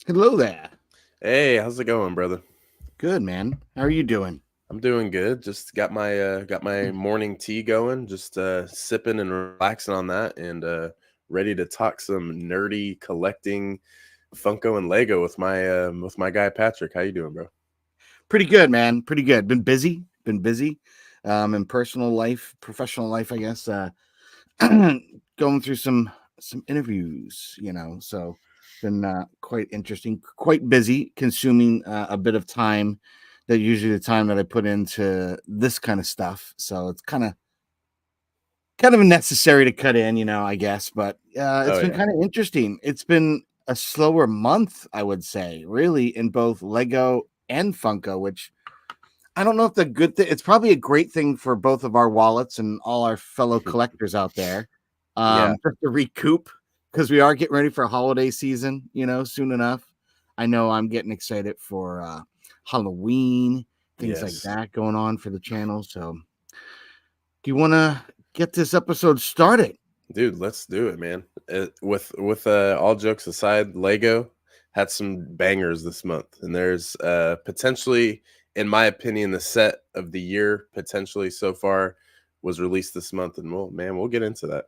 Hello there. Hey, how's it going, brother? Good, man. How are you doing? I'm doing good. Just got my morning tea going, just sipping and relaxing on that and ready to talk some nerdy collecting Funko and Lego with my guy Patrick. How you doing, bro? Pretty good, man. Pretty good. Been busy. Been busy. In personal life, professional life, I guess. Going through some interviews, so been quite interesting, quite busy, consuming a bit of time that usually the time that I put into this kind of stuff. So it's kind of necessary to cut in, I guess. But it's Oh been yeah. kind of interesting. It's been a slower month, I would say, really, in both Lego and Funko, which I don't know if the good thing. It's probably a great thing for both of our wallets and all our fellow collectors out there, Yeah. just to recoup because we are getting ready for holiday season. Soon enough. I know I'm getting excited for Halloween, things like Yes. that going on for the channel. So, do you want to get this episode started? Dude, let's do it, man. With all jokes aside, Lego had some bangers this month, and there's potentially, in my opinion, the set of the year potentially so far was released this month, and we'll get into that.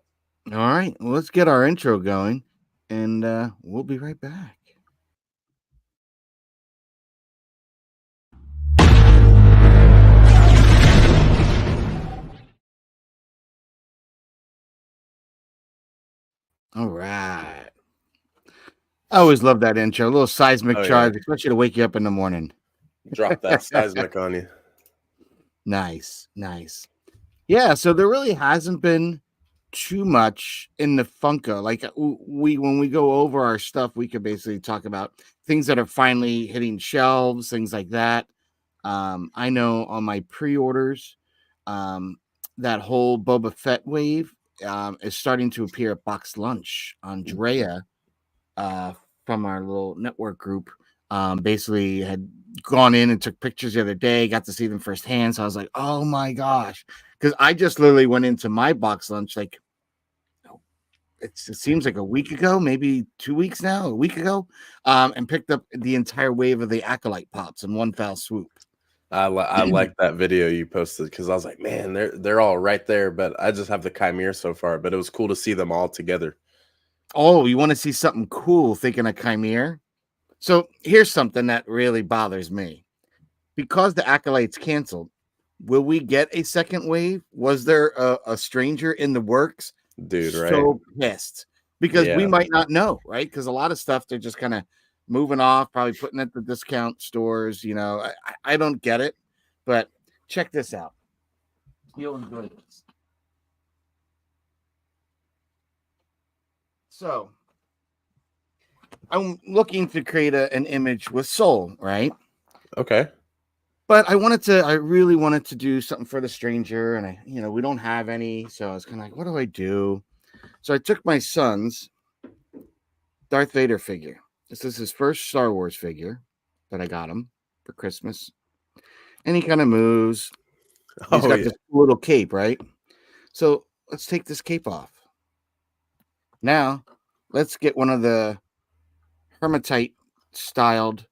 All right, well, let's get our intro going, and we'll be right back. All right. I always love that intro. A little seismic Oh yeah, charge, especially to wake you up in the morning. drop that seismic on you. Nice, nice. Yeah, so there really hasn't been too much in the Funko. Like we when we go over our stuff, we could basically talk about things that are finally hitting shelves, things like that. I know on my pre-orders, um, that whole Boba Fett wave is starting to appear at Box Lunch. Andrea uh, from our little network group basically had gone in and took pictures the other day, got to see them firsthand. So I was like, oh my gosh. Because I just literally went into my box lunch like it seems like a week ago, maybe 2 weeks now, a week ago, and picked up the entire wave of the Acolyte pops in one foul swoop. I like that video you posted because I was like, man, they're all right there, but I just have the Chimera so far. But it was cool to see them all together. Oh, you want to see something cool thinking of Chimere? So here's something that really bothers me. Because the Acolyte's canceled, will we get a second wave? Was there a stranger in the works? Dude, right? So pissed because we Yeah. might not know, right? Because a lot of stuff they're just kind of moving off, probably putting at the discount stores. I don't get it, but check this out. You'll enjoy this. So I'm looking to create an image with soul, right? Okay. But I really wanted to do something for the stranger, and we don't have any, so I was kind of like, what do I do? So I took my son's Darth Vader figure. This is his first Star Wars figure that I got him for Christmas, and he kind of moves. He's Oh got yeah. this little cape, right? So let's take this cape off. Now, let's get one of the Hermitite styled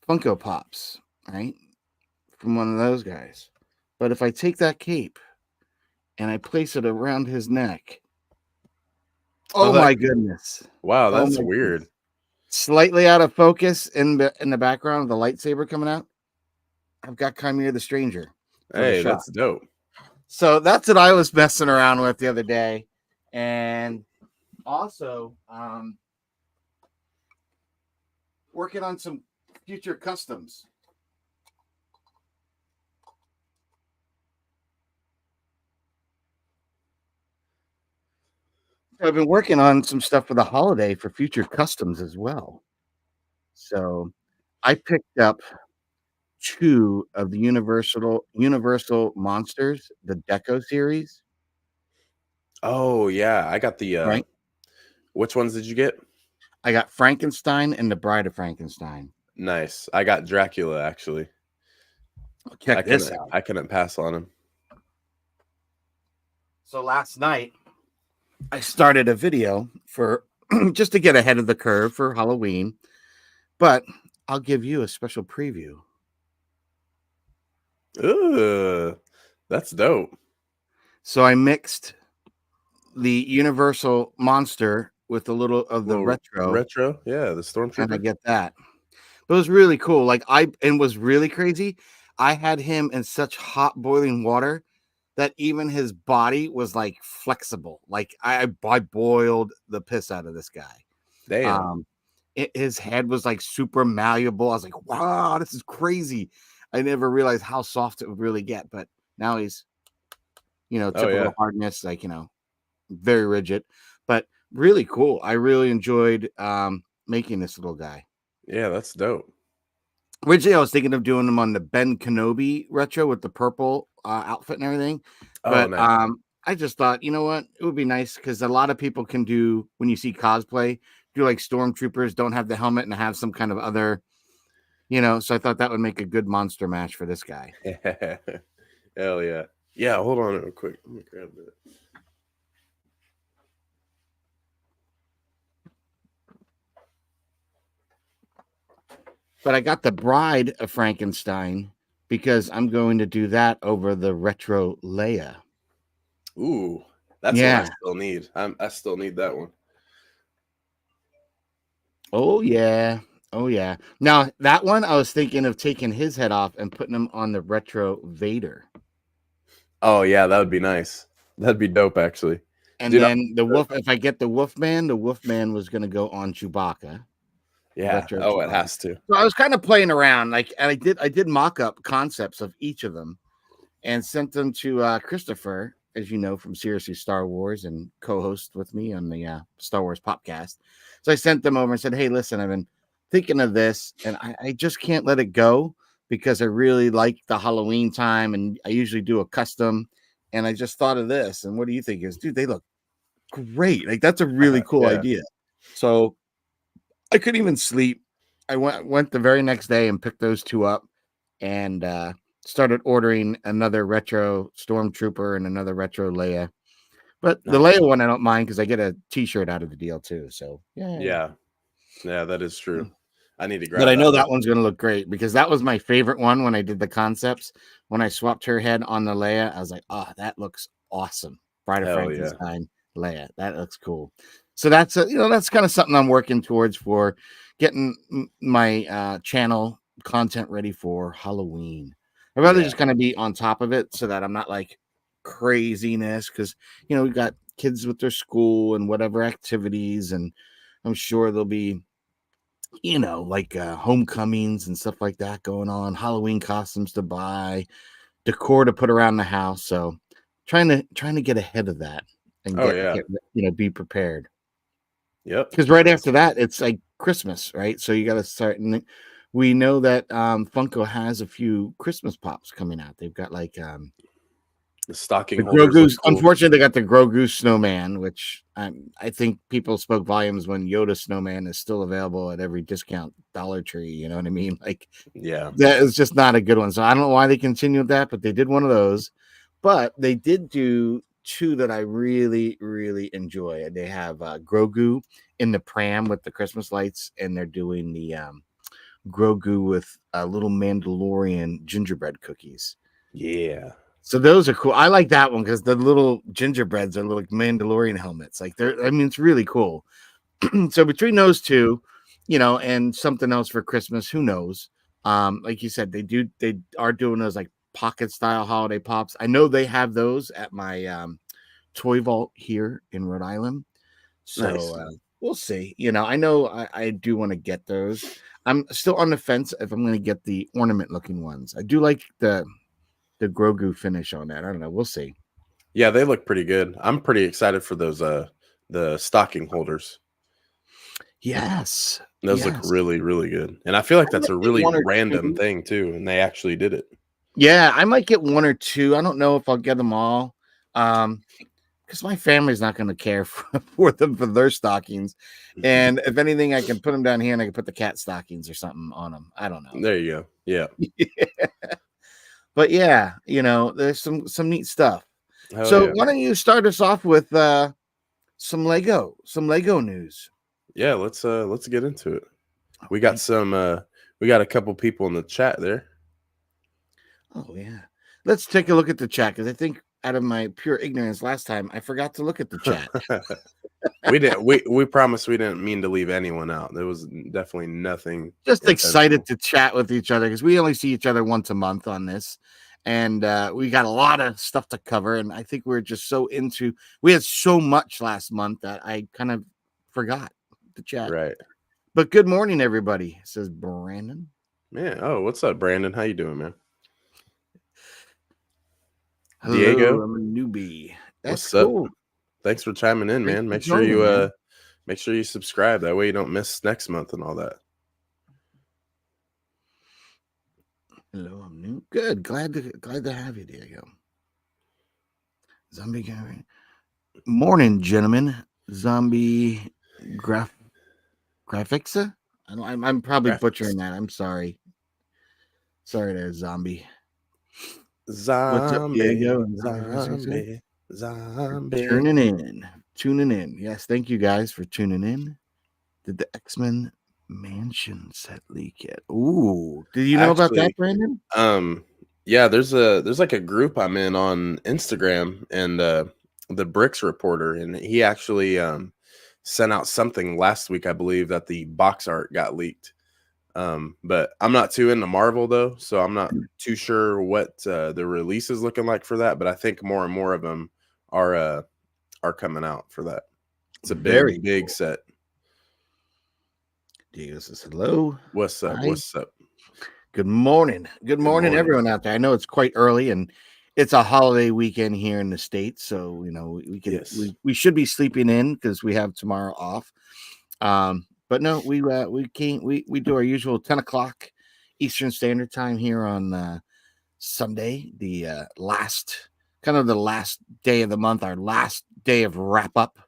Funko Pops, right? From one of those guys. But if I take that cape and I place it around his neck, Oh, oh that. my goodness. Wow, Oh that's my weird. goodness. Slightly out of focus in the background of the lightsaber coming out. I've got Chimera the Stranger for the Hey, shot. that's dope. So that's what I was messing around with the other day. And also working on some future customs. I've been working on some stuff for the holiday for future customs as well. So I picked up two of the Universal Monsters, the Deco series, Oh yeah, I got the. right? Which ones did you get? I got Frankenstein and the Bride of Frankenstein. Nice. I got Dracula actually. Check this out. I couldn't pass on him. So last night I started a video for just to get ahead of the curve for Halloween. But I'll give you a special preview. That's dope. So I mixed the Universal monster with a little of the Little retro, retro, yeah, the and I stormtrooper. get that. It was really cool. Like and was really crazy. I had him in such hot boiling water that even his body was like flexible. Like I boiled the piss out of this guy. Damn. Um, his head was like super malleable. I was like, wow, this is crazy. I never realized how soft it would really get, but now he's, Oh typical yeah, hardness, like, very rigid, but really cool. I really enjoyed making this little guy. yeah, that's dope. Originally, I was thinking of doing them on the Ben Kenobi retro with the purple outfit and everything, Oh, but nice. I just thought, you know what, it would be nice because a lot of people can do when you see cosplay, do like stormtroopers, don't have the helmet and have some kind of other, So I thought that would make a good monster match for this guy. Hell yeah. Yeah, hold on real quick. Let me grab that. But I got the Bride of Frankenstein because I'm going to do that over the retro Leia. Ooh, that's one I Yeah. still need. I still need that one. Oh yeah. Oh yeah. Now that one I was thinking of taking his head off and putting him on the retro Vader. Oh yeah, that would be nice. That'd be dope, actually. And Dude, then if I get the Wolfman was gonna go on Chewbacca. The yeah. retro Oh, it Chewbacca. has to. So I was kind of playing around, like, and I did mock up concepts of each of them and sent them to Christopher, as you know, from Seriously Star Wars and co-host with me on the Star Wars Popcast. So I sent them over and said, "Hey, listen, I've been thinking of this, and I just can't let it go because I really like the Halloween time, and I usually do a custom, and I just thought of this. And what do you think?" Is, dude, they look great. Like that's a really cool Yeah. idea. So I couldn't even sleep. I went the very next day and picked those two up and started ordering another retro Stormtrooper and another retro Leia. But the Nice. Leia one I don't mind because I get a T-shirt out of the deal too. So yeah. Yeah. Yeah, that is true. I need to But grab I that know one. that one's gonna look great because that was my favorite one when I did the concepts. When I swapped her head on the Leia, I was like, "Oh, that looks awesome!" Bride of Hell yeah. Frankenstein Leia, that looks cool. So that's kind of something I'm working towards for getting my channel content ready for Halloween. I'd rather Yeah. just kind of be on top of it so that I'm not like craziness because we've got kids with their school and whatever activities, and I'm sure there'll be like homecomings and stuff like that going on, Halloween costumes to buy, decor to put around the house. So trying to get ahead of that and Oh get yeah. get be prepared. Yep. Because right That's after that, it's like Christmas, right? So you got to start. And we know that Funko has a few Christmas pops coming out. They've got like the stocking the holders look Grogu's. cool. Unfortunately, they got the Grogu snowman, which I think people spoke volumes when Yoda snowman is still available at every discount Dollar Tree. You know what I mean? Like Yeah. that is just not a good one. So I don't know why they continued that, but they did one of those. But they did do two that I really, really enjoy. They have Grogu in the pram with the Christmas lights, and they're doing the Grogu with little Mandalorian gingerbread cookies. Yeah. So those are cool. I like that one because the little gingerbreads are little Mandalorian helmets. Like it's really cool. So between those two, and something else for Christmas, who knows? Like you said, they are doing those like pocket style holiday pops. I know they have those at my toy vault here in Rhode Island. So Nice. we'll see. I know I do want to get those. I'm still on the fence if I'm going to get the ornament looking ones. I do like the Grogu finish on that. I don't know. We'll see. Yeah, they look pretty good. I'm pretty excited for those the stocking holders. Yes. Those look Yes. really, really good. And I feel like I that's might a get really one or random two. thing too, and they actually did it. Yeah, I might get one or two. I don't know if I'll get them all. Because my family's not going to care for them for their stockings. And if anything, I can put them down here and I can put the cat stockings or something on them. I don't know. There you go. Yeah. But yeah, there's some neat stuff. Hell So yeah. why don't you start us off with some Lego news? Yeah, let's get into it. We got right. some we got a couple people in the chat there. Oh yeah. Let's take a look at the chat because I think out of my pure ignorance last time I forgot to look at the chat. We promised we didn't mean to leave anyone out. There was definitely nothing Just excited intentional. to chat with each other because we only see each other once a month on this. And we got a lot of stuff to cover. And I think we're just so into we had so much last month that I kind of forgot the chat. Right. But good morning, everybody, says Brandon. Man, oh, what's up, Brandon? How you doing, man? Hello, Diego, I'm a newbie. That's what's up? cool. Thanks for chiming in, Thanks man. for joining, man. Make sure you subscribe. That way you don't miss next month and all that. Hello, I'm new. Good. Glad to have you, Diego. Zombie guy. Morning, gentlemen. Zombie graphixa. I'm probably Graphics. butchering that. I'm sorry. Sorry there, zombie. What's up, Zombie, Diego? And Zombie graphixa? zombie, zombie. Tuning in. Yes, thank you guys for tuning in. Did the X-Men Mansion set leak yet? Ooh, did you know about that, Actually, Brandon? yeah, there's like a group I'm in on Instagram, and the Bricks Reporter, and he actually sent out something last week, I believe, that the box art got leaked. But I'm not too into Marvel though, so I'm not too sure what the release is looking like for that. But I think more and more of them are coming out for that. It's a Very big cool. set. Diego says hello. What's up? Hi. What's up? Good morning. Good Good morning, morning. everyone out there. I know it's quite early and it's a holiday weekend here in the States. So, you know, we can Yes. we should be sleeping in because we have tomorrow off. But no, we can't we do our usual 10 o'clock Eastern Standard Time here on Sunday, the last the last day of the month, our last day of wrap up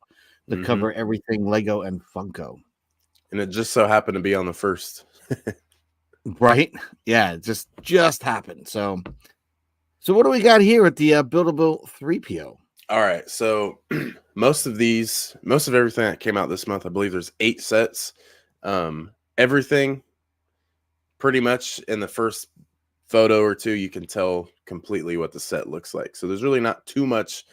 to Hmm. cover everything Lego and Funko. And it just so happened to be on the first. Right? Yeah, it just happened. So what do we got here with the buildable 3PO? All right. So most of everything that came out this month, I believe there's 8 sets. Everything pretty much in the first photo or two, you can tell completely what the set looks like. So there's really not too much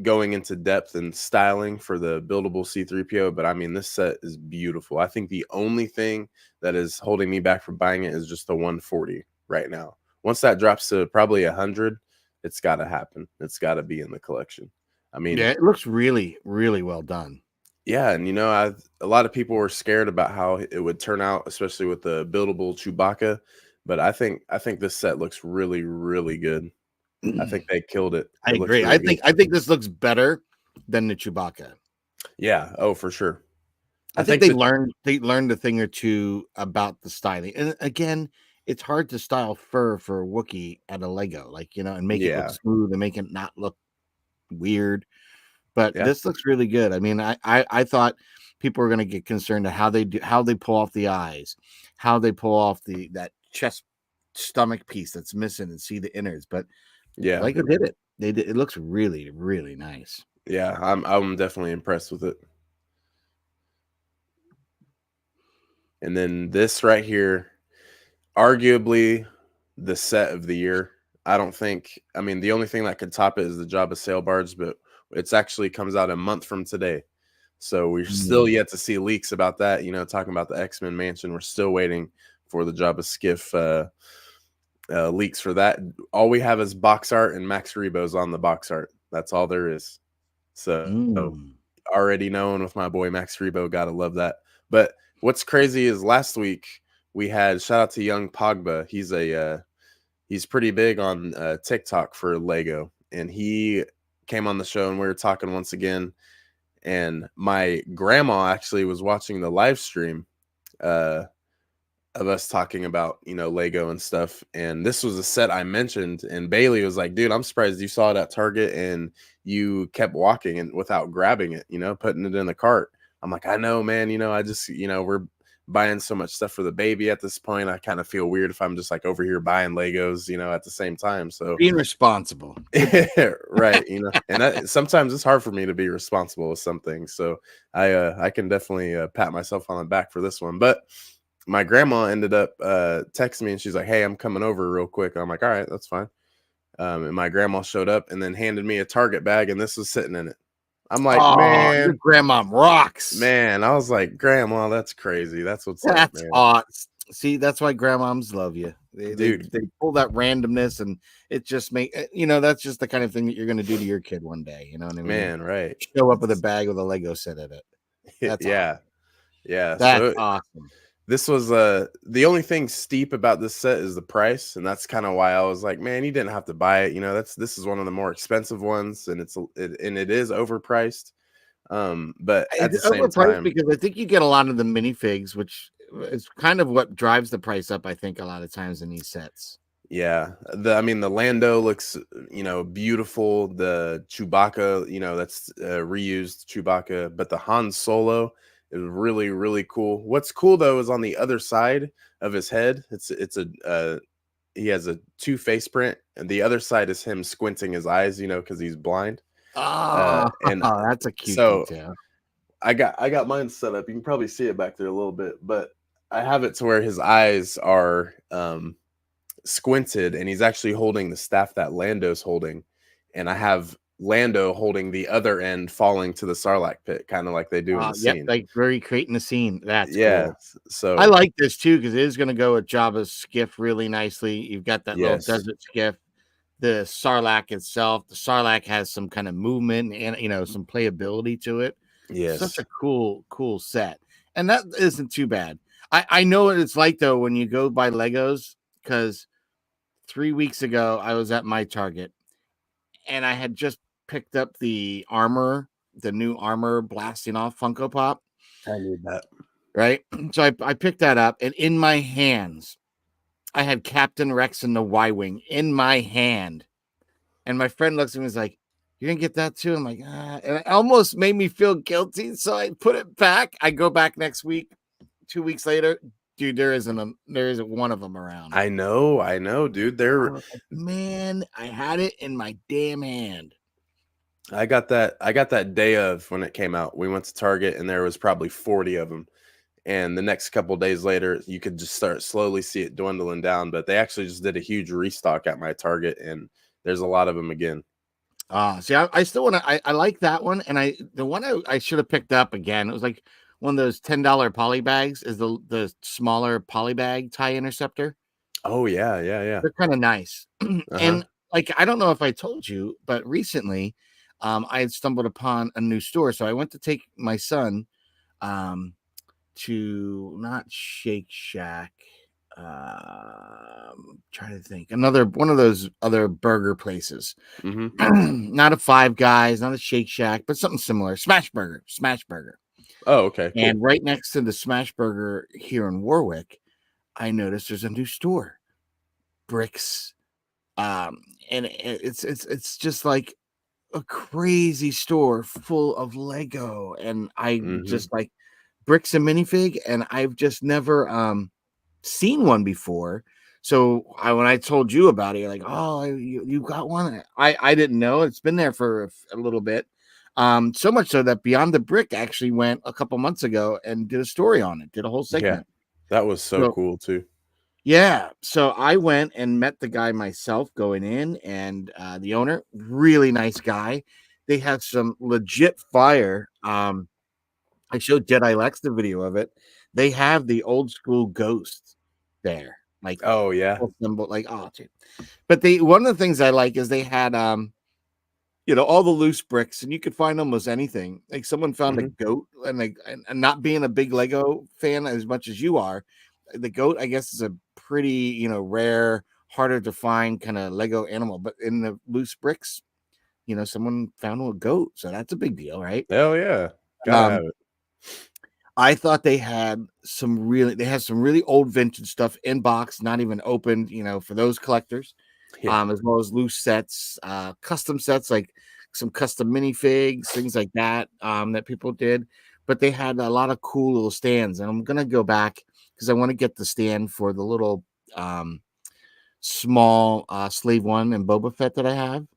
going into depth and styling for the buildable C3PO, but I mean, this set is beautiful. I think the only thing that is holding me back from buying it is just the 140 right now. Once that drops to probably 100, it's got to happen. It's got to be in the collection. I mean, Yeah, it looks really, really well done. yeah, and a lot of people were scared about how it would turn out, especially with the buildable Chewbacca. But I think this set looks really, really good. I think they killed it. I It looks agree. really good. I think this looks better than the Chewbacca. Yeah. Oh, for sure. I I think think that. they learned a thing or two about the styling. And again, it's hard to style fur for a Wookiee at a Lego, like and make it look Yeah. smooth and make it not look weird. But Yeah. this looks really good. I mean, I thought people were going to get concerned at how they pull off the eyes, how they pull off that chest stomach piece that's missing and see the innards. But Yeah. Lego did it. They did. It looks really, really nice. Yeah. I'm definitely impressed with it. And then this right here, arguably the set of the year. I don't think. I mean, the only thing that could top it is the Jabba sail barge, but it's actually comes out a month from today. So we're still Mm. yet to see leaks about that. Talking about the X-Men Mansion, we're still waiting for the Jabba skiff leaks for that. All we have is box art and Max Rebo's on the box art. That's all there is. So Mm. already knowing with my boy Max Rebo, gotta love that. But what's crazy is last week we had shout out to Young Pogba. He's pretty big on TikTok for Lego, and he came on the show and we were talking once again. And my grandma actually was watching the live stream of us talking about Lego and stuff. And this was a set I mentioned, and Bailey was like, "Dude, I'm surprised you saw it at Target and you kept walking and without grabbing it, putting it in the cart." I'm like, "I know, man. I just we're buying so much stuff for the baby at this point. I kind of feel weird if I'm just like over here buying Legos, at the same time. So Being responsible. right, and that sometimes it's hard for me to be responsible with some things. So I can definitely pat myself on the back for this one. But my grandma ended up texting me and she's like, "Hey, I'm coming over real quick." And I'm like, "All right, that's fine." And my grandma showed up and then handed me a Target bag, and this was sitting in it. I'm like, Oh, your man, grandma rocks. man. I was like, Grandma, that's crazy. That's what's up, That's man. awesome. See, that's why grandmoms love you. They Dude, pull that randomness, and it just that's just the kind of thing that you're going to do to your kid one day. You know what I mean? man, right. Show up with a bag with a Lego set in it. That's Yeah, awesome. yeah. That's So awesome. this was the only thing steep about this set is the price, and that's kind of why I was like, man, you didn't have to buy it. This is one of the more expensive ones, and it is overpriced. But at the It's same overpriced time, because I think you get a lot of the minifigs, which is kind of what drives the price up. I think a lot of times in these sets. yeah, the Lando looks, beautiful. The Chewbacca, that's reused Chewbacca, but the Han Solo is really, really cool. What's cool though is on the other side of his head, it's a he has a two face print, and the other side is him squinting his eyes, because he's blind. Oh, And that's a cute so detail. I got mine set up. You can probably see it back there a little bit, but I have it to where his eyes are squinted, and he's actually holding the staff that Lando's holding, and I have Lando holding the other end falling to the Sarlacc pit, kind of like they do in the Yep, scene. like very creating the scene. That's Yeah. cool. I So like this too because it is going to go with Jabba's skiff really nicely. You've got that little yes, desert skiff, the Sarlacc itself. The Sarlacc has some kind of movement and some playability to it. Such yes, a cool set, and that isn't too bad. I know what it's like though when you go buy Legos because 3 weeks ago I was at my Target and I had just picked up the new armor blasting off Funko Pop. I need that. Right. So I picked that up, and in my hands, I had Captain Rex and the Y Wing in my hand. And my friend looks at me and is like, "You're going to get that too?" I'm like, ah. And it almost made me feel guilty. So I put it back. I go back next week, 2 weeks later. Dude, there isn't one of them around. I know, dude. I was like, man, I had it in my damn hand. I got that day of when it came out. We went to Target and there was probably 40 of them. And the next couple days later, you could just start slowly see it dwindling down. But they actually just did a huge restock at my Target, and there's a lot of them again. See, I still want to. I like that one, and the one I should have picked up again. It was like one of those $10 poly bags. Is the smaller poly bag tie interceptor? Oh yeah, yeah, yeah. They're kind of nice, Uh-huh. and like I don't know if I told you, but recently, I had stumbled upon a new store. So I went to take my son, um, to not Shake Shack. Trying to think another one of those other burger places. Mm-hmm. Not a Five Guys, not a Shake Shack, but something similar. Smash Burger, Smash Burger. Oh, okay, And cool. right next to the Smash Burger here in Warwick, I noticed there's a new store, Bricks. Um, and it's just like a crazy store full of Lego, and I Mm-hmm. just like Bricks and minifig, and I've just never seen one before. So when I told you about it, you're like, "Oh, you got one?" I didn't know. It's been there for a little bit. So much so that Beyond the Brick actually went a couple months ago and did a story on it, did a whole Yeah, segment. that was so So cool too. yeah, so I went and met the guy myself going in, and the owner, really nice guy. They have some legit fire. I showed Jedi Lex the video of it. They have the old school ghost there, like Oh yeah. full symbol, like oh, dude. But they one of the things I like is they had all the loose bricks, and you could find almost anything. Like someone found a Mm-hmm. goat, and like and not being a big Lego fan as much as you are, the goat I guess is a pretty rare, harder to find kind of Lego animal. But in the loose bricks, someone found a goat, so that's a big deal, right? Hell yeah, gotta have Um, it. I thought they had some really old vintage stuff in box, not even opened, for those collectors, Yeah. as well as loose sets, custom sets like some custom minifigs, things like that, that people did. but they had a lot of cool little stands, and I'm gonna go back because I want to get the stand for the little small slave one and Boba Fett that I have.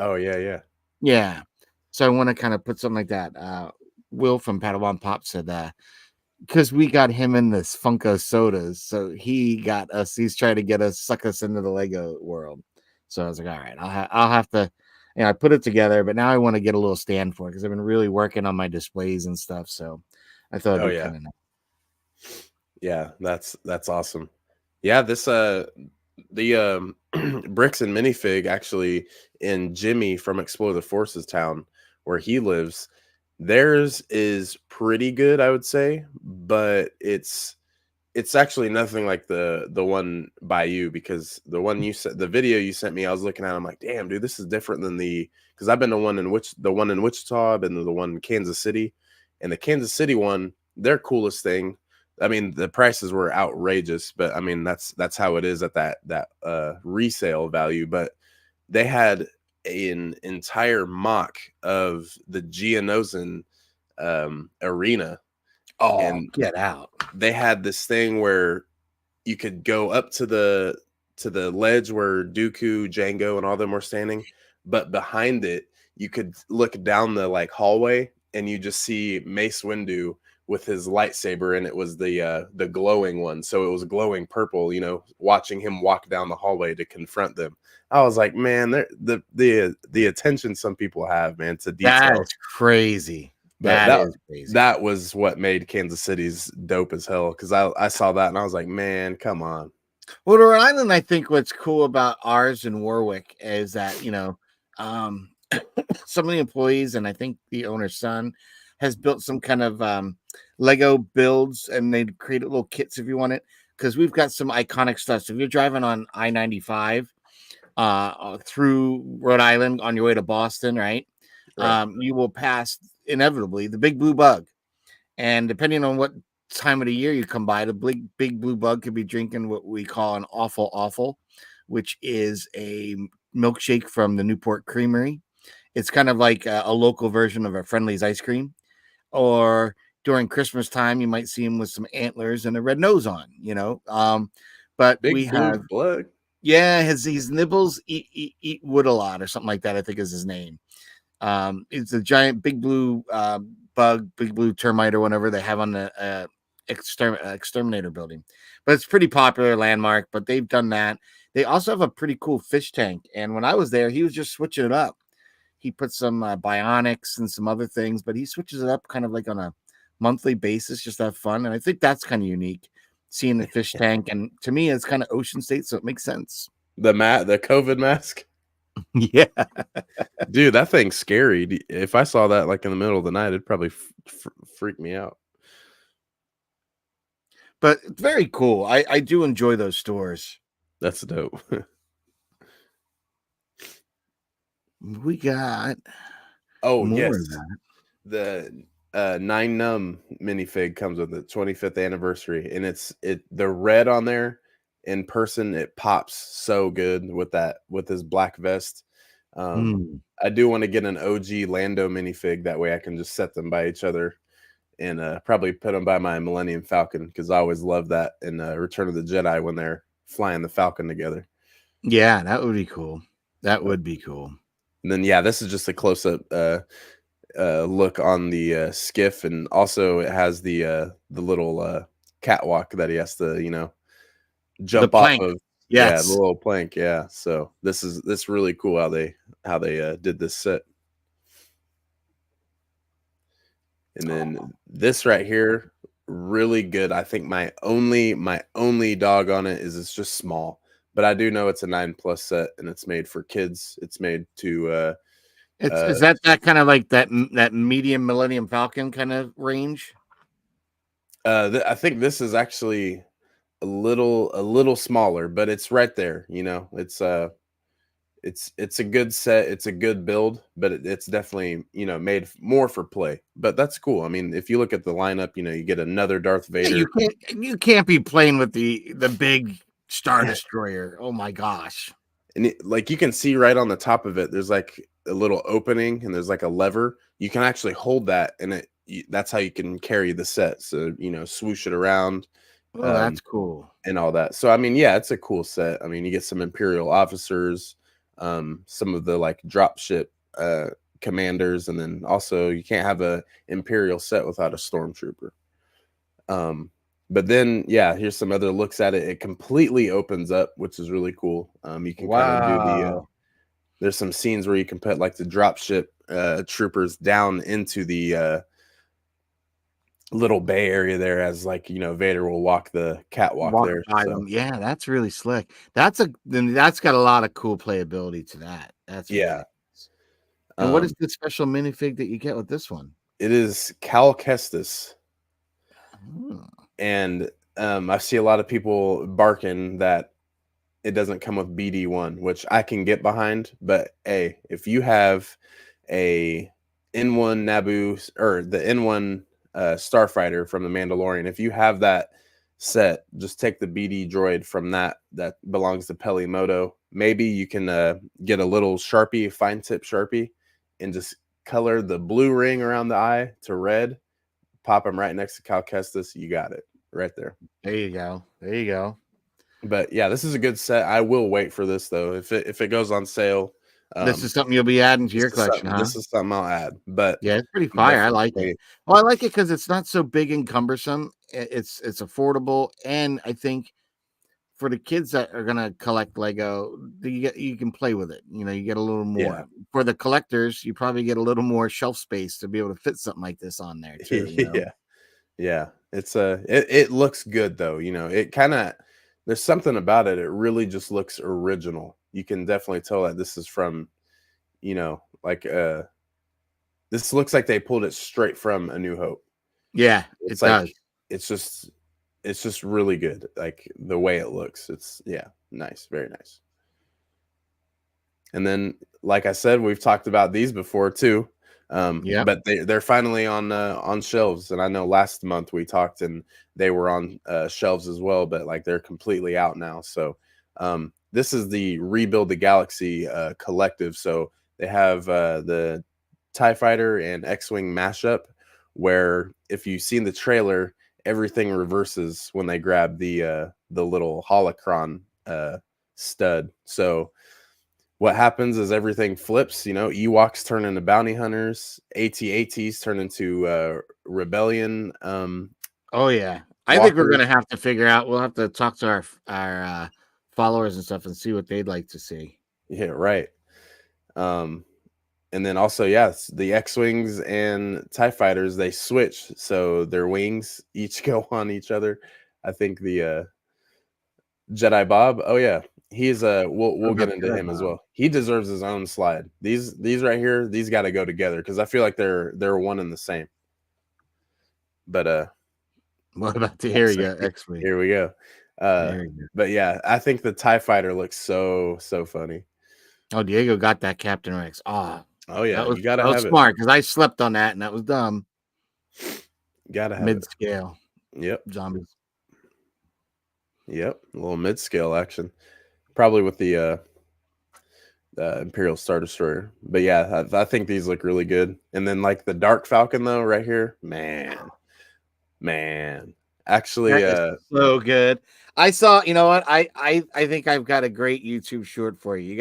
Oh yeah, yeah. Yeah. So I want to kind of put something like that. Will from Padawan Pop said that because we got him in this Funko sodas, so he got us. He's trying to get us, suck us into the Lego world. So I was like, all right, I'll have to. I put it together, but now I want to get a little stand for it because I've been really working on my displays and stuff. So I thought it'd Oh be yeah. kind of nice. Yeah, that's awesome. Yeah, this the bricks and minifig actually in Jimmy from Explore the Forces town where he lives, theirs is pretty good, I would say, but it's actually nothing like the one by you, because the one you sent, the video you sent me, I was looking at, I'm like, damn, dude, this is different than because I've been to the one in Wichita, I've been to the one in Kansas City, and the Kansas City one, their coolest thing. I mean, the prices were outrageous, but I mean that's how it is at that resale value. But they had an entire mock of the Geonosian arena, Oh, and get out! they had this thing where you could go up to the ledge where Dooku, Django, and all them were standing, but behind it, you could look down the like hallway, and you just see Mace Windu with his lightsaber, and it was the glowing one, so it was glowing purple. You know, watching him walk down the hallway to confront them. I was like, man, the attention some people have, man, to That detail. is crazy. But That is crazy. that was what made Kansas City's dope as hell, because I saw that and I was like, man, come on. Well, Rhode Island, I think what's cool about ours in Warwick is that, um, some of the employees and I think the owner's son has built some kind of Lego builds, and they create little kits if you want it. Because we've got some iconic stuff. So if you're driving on I-95 through Rhode Island on your way to Boston, right? Right. You will pass inevitably the big blue bug. And depending on what time of the year you come by, the big blue bug could be drinking what we call an awful, which is a milkshake from the Newport Creamery. It's kind of like a local version of a Friendly's ice cream. Or during Christmas time, you might see him with some antlers and a red nose on. But we Big blue have, blood. yeah, his nibbles eat wood a lot or something like that, I think is his name. It's a giant big blue bug, big blue termite or whatever they have on the exterminator building. But it's pretty popular landmark, but they've done that. They also have a pretty cool fish tank. And when I was there, he was just switching it up. He put some bionics and some other things, but he switches it up kind of like on a monthly basis, just to have fun. And I think that's kind of unique, seeing the fish tank. And to me, it's kind of ocean state, so it makes sense. The COVID mask. Yeah. Dude, that thing's scary. If I saw that like in the middle of the night, it'd probably freak me out. But it's very cool. I do enjoy those stores. That's dope. We got Oh, more yes. of that. The Nine Numb minifig comes with the 25th anniversary, and the red on there in person, it pops so good with his black vest. I do want to get an OG Lando minifig, that way I can just set them by each other, and probably put them by my Millennium Falcon, because I always love that in Return of the Jedi when they're flying the Falcon together. Yeah, that would be cool. That would be cool. And then yeah, this is just a close up look on the skiff, and also it has the little catwalk that he has to jump off of. Yeah, the Yes. little plank. Yeah, so this really cool how they did this set. And then this right here, really good. I think my only dog on it is it's just small, but I do know it's a 9+ set, and it's made for kids. It's made to Is that kind of like that medium Millennium Falcon kind of range? I think this is actually a little smaller, but it's right there. It's a good set. It's a good build, but it's definitely made more for play. But that's cool. I mean, if you look at the lineup, you get another Darth Vader. Yeah, you can't be playing with the big Star Destroyer. Oh my gosh! And like you can see right on the top of it, there's like a little opening, and there's like a lever. You can actually hold that, and that's how you can carry the set. So swoosh it around, Oh, um, that's cool. and all that. So I mean, yeah, it's a cool set. I mean, you get some Imperial officers, some of the like dropship commanders, and then also you can't have a Imperial set without a stormtrooper. But then yeah, here's some other looks at it. It completely opens up, which is really cool. You can kind of do Wow. there's some scenes where you can put like the dropship troopers down into the little bay area there, as like Vader will walk the catwalk Walk there. by So them. Yeah, that's really slick. That's got a lot of cool playability to that. That's really yeah, nice. And what is um, the special minifig that you get with this one? it is Cal Kestis, Oh, and I see a lot of people barking that it doesn't come with BD1, which I can get behind. But hey, if you have a N1 Naboo or the N1 starfighter from the Mandalorian, if you have that set, just take the BD droid from that belongs to Pelimoto. Maybe you can get a little Sharpie, fine tip Sharpie, and just color the blue ring around the eye to red. Pop them right next to Cal Kestis. You got it right there. there you go. There you go. But yeah, this is a good set. I will wait for this though. If it goes on sale, This um, is something you'll be adding to this your is collection, something huh? this is something I'll add. But Yeah, it's pretty I'm fire. I like it. definitely Well, I like it because it's not so big and cumbersome. It's affordable, and I think for the kids that are gonna collect Lego, you can play with it. You get a little yeah. more. For the collectors, you probably get a little more shelf space to be able to fit something like this on there too. Yeah. Yeah. It's it looks good though. It kind of there's something about it. It really just looks original. You can definitely tell that this is from, like this looks like they pulled it straight from A New Hope. Yeah, it It's like does. it's just it's just really good. Like the way it looks. It's yeah, nice, very nice. And then, like I said, we've talked about these before too. Yep. But they're finally on shelves. And I know last month we talked and they were on shelves as well, but like they're completely out now. So this is the Rebuild the Galaxy collective. So they have the TIE Fighter and X-Wing mashup, where if you've seen the trailer, everything reverses when they grab the little holocron stud. So what happens is everything flips. Ewoks turn into bounty hunters, AT-ATs turn into rebellion Oh yeah. I think we're walkers. gonna have to figure out. We'll have to talk to our followers and stuff and see what they'd like to see. Yeah, right. um and then also, yes, the X-Wings and TIE fighters, they switch, so their wings each go on each other. I think the Jedi Bob, oh yeah, he's What we'll get about into Jedi him as Bob? well. He deserves his own slide. These right here, these got to go together because I feel like they're one and the same. But What about the here that's you go, X-Wing. here we go. Uh, There you go. but yeah, I think the TIE fighter looks so funny. Oh, Diego got that Captain Rex. Oh, Oh that yeah, was you gotta that was have it. smart because I slept on that and that was dumb. Gotta have it. Mid scale Yep, zombies. yep. A little mid scale action, probably with the Imperial Star Destroyer. But yeah, I think these look really good. And then like the Dark Falcon though, right here, man. Actually, That is so good. I saw. You know what? I think I've got a great YouTube short for you.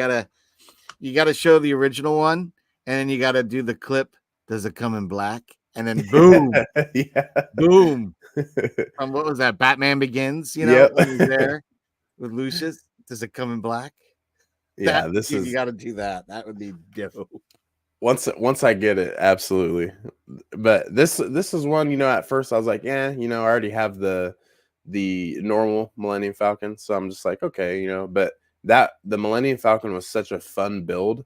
You gotta show the original one, and then you gotta do the clip. Does it come in black? And then boom, yeah, boom. What was that? Batman Begins. yep, When he's there with Lucius. Does it come in black? yeah. This Dude, you is got to do that. That would be dope. once I get it, absolutely. But this is one, at first I was like, yeah, I already have the normal Millennium Falcon, so I'm just like, okay, but that the Millennium Falcon was such a fun build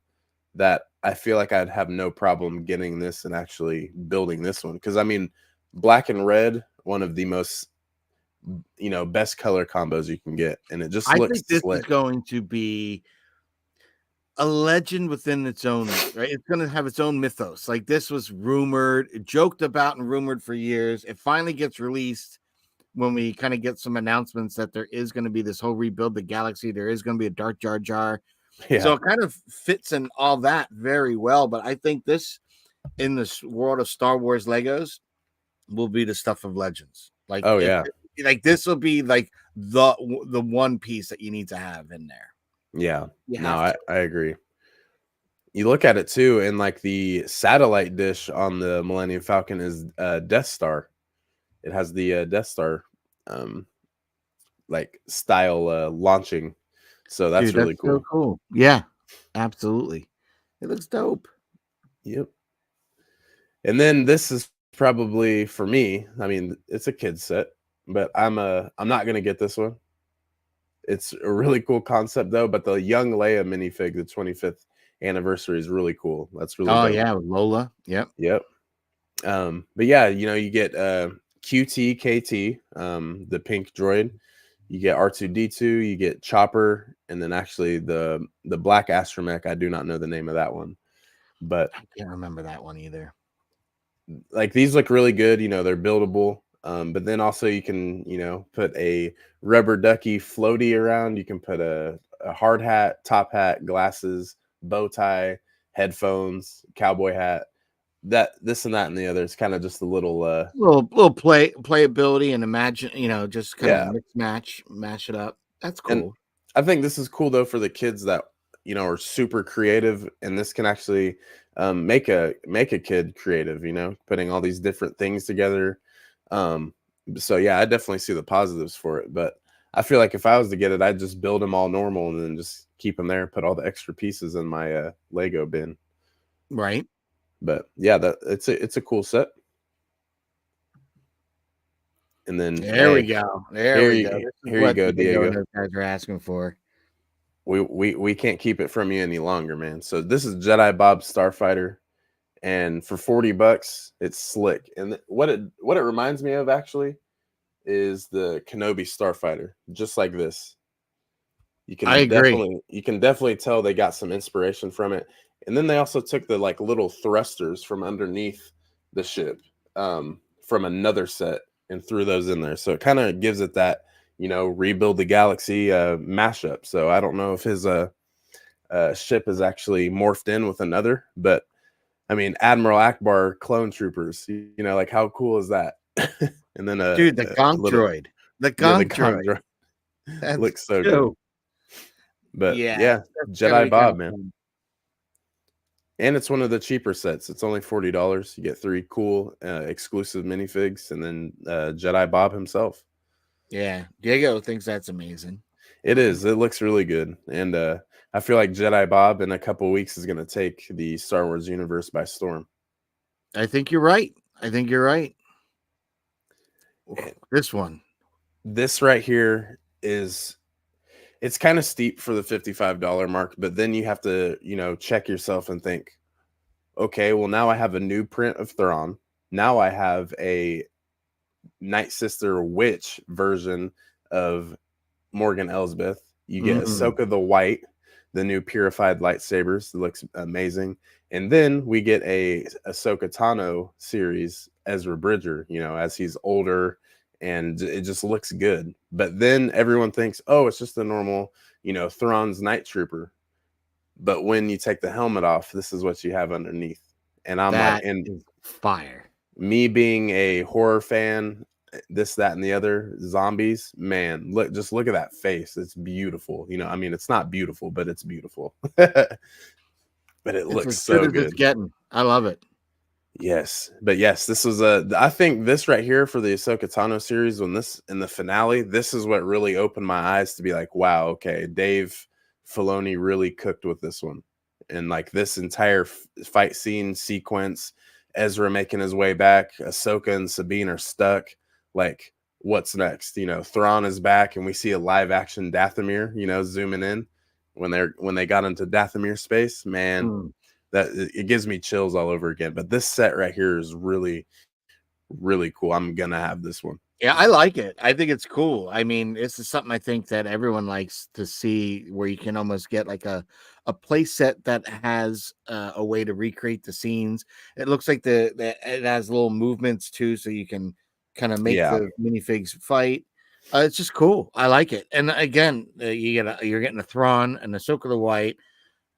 that I feel like I'd have no problem getting this and actually building this one, because I mean, black and red, one of the most best color combos you can get, and it just I looks think this is slick. going to be a legend within its own right. It's going to have its own mythos. Like this was rumored, joked about, and rumored for years. It finally gets released when we kind of get some announcements that there is going to be this whole rebuild the galaxy. There is going to be a Dark Jar Jar. So Yeah, it kind of fits in all that very well. But I think this in this world of Star Wars Legos will be the stuff of Legends. Like Oh if yeah, like this will be like the one piece that you need to have in there. yeah. You No, have to. I agree. You look at it too, and like the satellite dish on the Millennium Falcon is Death Star. It has the Death Star um, like style launching, so that's Dude, really that's so cool. cool. Yeah, absolutely. It looks dope. Yep. And then this is probably for me. I mean, it's a kid set, but I'm not gonna get this one. It's a really cool concept though. But the young Leia minifig, the 25th anniversary, is really cool. That's really Oh dope. yeah, with Lola. Yep. Yep. But yeah, you get QT, the pink droid. You get R2D2, you get Chopper, and then actually the black astromech. I do not know the name of that one, but I can't remember that one either. like these look really good. They're buildable. But then also you can put a rubber ducky floaty around. You can put a hard hat, top hat, glasses, bow tie, headphones, cowboy hat. That this and that and the other. It's kind of just a little Little playability and imagine, just kind of yeah. mix mash it up. That's And cool. I think this is cool though for the kids that are super creative, and this can actually make a kid creative. Putting all these different things together. Um, so yeah, I definitely see the positives for it. But I feel like if I was to get it, I'd just build them all normal and then just keep them there, put all the extra pieces in my Lego bin. Right. But yeah, that it's a cool set. And then There we hey, go. There here we go. you This is here you what go, Diego and Diego. those guys are asking for. We can't keep it from you any longer, man. So this is Jedi Bob Starfighter, and for $40, it's slick. And what it reminds me of actually is the Kenobi Starfighter, just like this. You I can agree. definitely you can definitely tell they got some inspiration from it. And then they also took the like little thrusters from underneath the ship from another set and threw those in there. So it kind of gives it that rebuild the galaxy mashup. So I don't know if his ship is actually morphed in with another, but I mean Admiral Akbar clone troopers. Like how cool is that? And then Dude, the a Gonk little droid. The yeah, the Gonk droid. Condra That's looks so good. dope. But Yeah, yeah, that's gotta Jedi be kind of Bob, man. fun. And it's one of the cheaper sets. It's only $40. You get 3 cool exclusive minifigs and then Jedi Bob himself. Yeah. Diego thinks that's amazing. It is. It looks really good. And I feel like Jedi Bob in a couple weeks is going to take the Star Wars universe by storm. I think you're right. I think you're right. And This one. this right here is it's kind of steep for the $55 mark, but then you have to, check yourself and think, okay, well now I have a new print of Thrawn. Now I have a Night Sister Witch version of Morgan Elsbeth. You get Mm. Ahsoka the White, the new purified lightsabers. It looks amazing. And then we get a Ahsoka Tano series, Ezra Bridger, as he's older, and it just looks good. But then everyone thinks, oh, it's just a normal, Thrawn's Night Trooper. But when you take the helmet off, this is what you have underneath. And I'm like, That and is fire. me being a horror fan, this, that, and the other zombies, man, just look at that face. It's beautiful. I mean, it's not beautiful, but it's beautiful. But it It's looks as good so as it's good. getting. I love it. Yes. But yes, this was I think this right here for the Ahsoka Tano series, when this in the finale, this is what really opened my eyes to be like, wow, okay, Dave Filoni really cooked with this one. And like this entire fight scene sequence, Ezra making his way back, Ahsoka and Sabine are stuck. Like, what's next? Thrawn is back, and we see a live action Dathomir, zooming in when they got into Dathomir space. Man, Mm. that it gives me chills all over again. But this set right here is really, really cool. I'm gonna have this one. Yeah, I like it. I think it's cool. I mean, this is something I think that everyone likes to see, where you can almost get like a play set that has a way to recreate the scenes. It looks like the it has little movements too, so you can kind of make Yeah. the minifigs fight. It's just cool. I like it. And again, you're getting a Thrawn and Ahsoka the White,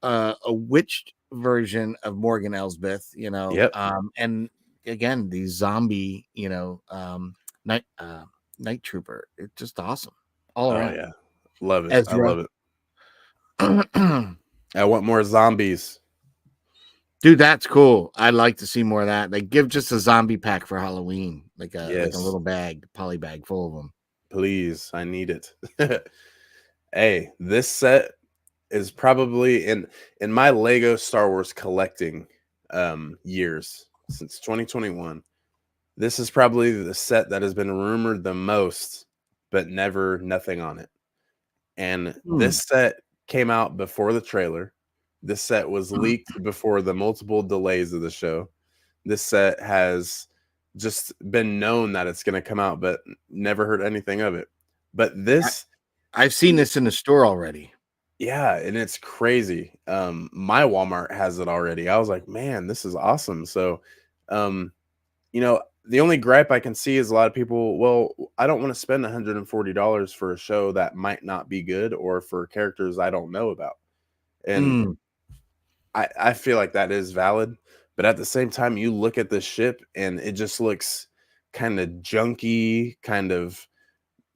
a witched version of Morgan Elsbeth, Yep. and again, these zombie, night night trooper. It's just awesome all Oh around. yeah, love it. I Ezra. love it. I want more zombies. Dude, that's cool. I'd like to see more of that. Like, give just a zombie pack for Halloween, like a Yes, little bag, poly bag full of them. please. I need it. Hey, this set is probably in my Lego Star Wars collecting years since 2021. This is probably the set that has been rumored the most, but never nothing on it. And Hmm. this set came out before the trailer. This set was leaked before the multiple delays of the show. This set has just been known that it's going to come out, but never heard anything of it. But I, this, I've seen this in the store already. yeah, and it's crazy. My Walmart has it already. I was like, man, this is awesome. So, um, the only gripe I can see is a lot of people, well, I don't want to spend $140 for a show that might not be good or for characters I don't know about. And Mm. I feel like that is valid. But at the same time, you look at the ship and it just looks kind of junky, kind of